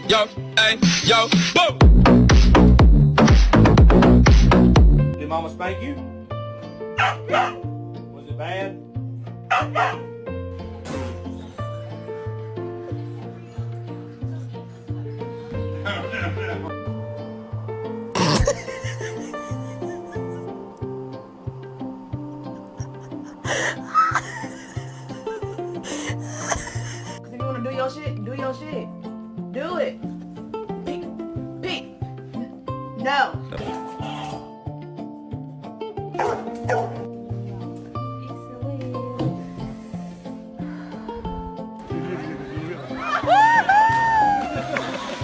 Yo, hey, yo, boom. Did mama spank you? Was it bad? If you wanna do your shit, do your shit. Do it. Pete. No.